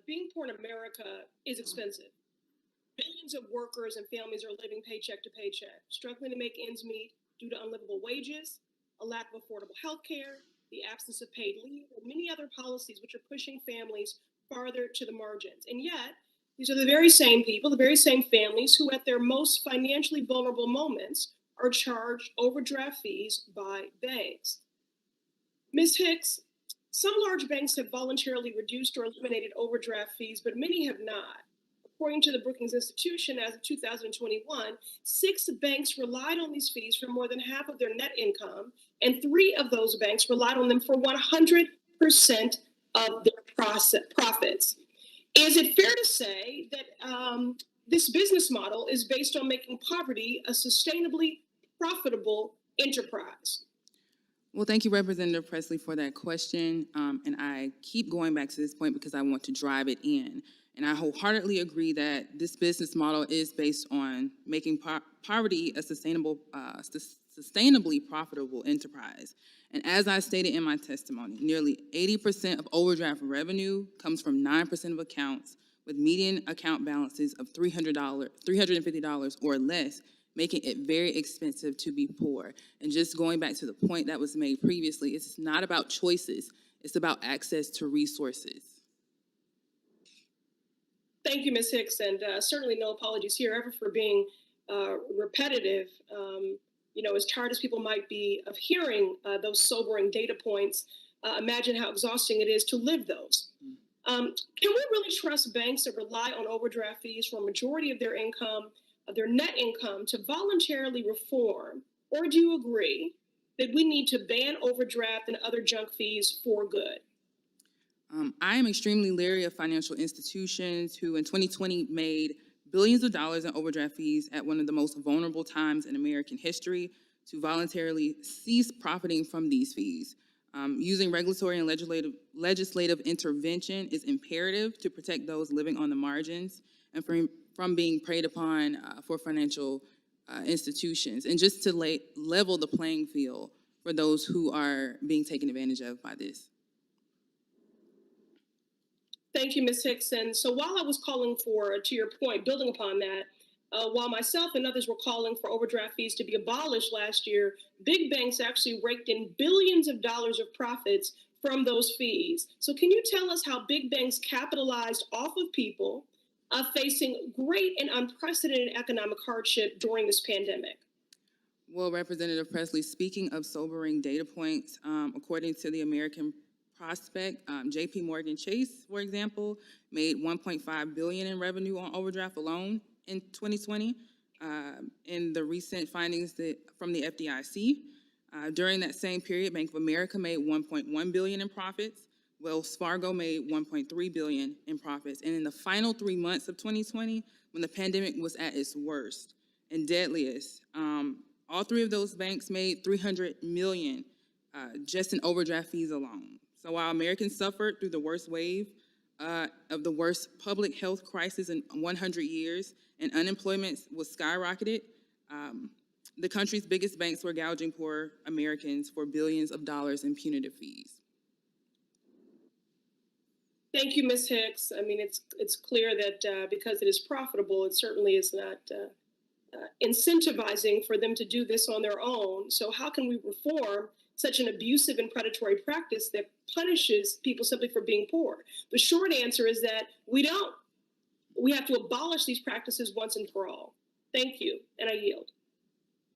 being poor in America is expensive. Millions of workers and families are living paycheck to paycheck, struggling to make ends meet due to unlivable wages, a lack of affordable health care, the absence of paid leave, and many other policies which are pushing families farther to the margins. And yet, these are the very same people, the very same families who, at their most financially vulnerable moments, are charged overdraft fees by banks. Ms. Hicks, some large banks have voluntarily reduced or eliminated overdraft fees, but many have not. According to the Brookings Institution, as of 2021, 6 banks relied on these fees for more than half of their net income, and 3 of those banks relied on them for 100% of their profits. Is it fair to say that this business model is based on making poverty a sustainably profitable enterprise? Well, thank you, Representative Pressley, for that question. And I keep going back to this point because I want to drive it in. And I wholeheartedly agree that this business model is based on making poverty a sustainably profitable enterprise. And as I stated in my testimony, nearly 80% of overdraft revenue comes from 9% of accounts with median account balances of $350 or less, making it very expensive to be poor. And just going back to the point that was made previously, it's not about choices, it's about access to resources. Thank you, Ms. Hicks, and certainly no apologies here ever for being repetitive. As tired as people might be of hearing those sobering data points, imagine how exhausting it is to live those. Can we really trust banks that rely on overdraft fees for a majority of their income, of their net income, to voluntarily reform? Or do you agree that we need to ban overdraft and other junk fees for good? I am extremely leery of financial institutions who in 2020 made billions of dollars in overdraft fees at one of the most vulnerable times in American history to voluntarily cease profiting from these fees. Using regulatory and legislative intervention is imperative to protect those living on the margins and from being preyed upon for financial institutions, and just to level the playing field for those who are being taken advantage of by this. Thank you, Ms. Hicks. And so while I was calling for, to your point, building upon that, while myself and others were calling for overdraft fees to be abolished last year, big banks actually raked in billions of dollars of profits from those fees. So can you tell us how big banks capitalized off of people facing great and unprecedented economic hardship during this pandemic? Well, Representative Pressley, speaking of sobering data points, according to the American Prospect, JP Morgan Chase, for example, made $1.5 billion in revenue on overdraft alone in 2020. In the recent findings from the FDIC, during that same period, Bank of America made $1.1 billion in profits. Wells Fargo made $1.3 billion in profits. And in the final 3 months of 2020, when the pandemic was at its worst and deadliest, all 3 of those banks made $300 million just in overdraft fees alone. So while Americans suffered through the worst wave of the worst public health crisis in 100 years and unemployment was skyrocketed, the country's biggest banks were gouging poor Americans for billions of dollars in punitive fees. Thank you, Ms. Hicks. I mean, it's clear that because it is profitable, it certainly is not incentivizing for them to do this on their own. So how can we reform such an abusive and predatory practice that punishes people simply for being poor? The short answer is that we don't. We have to abolish these practices once and for all. Thank you, and I yield.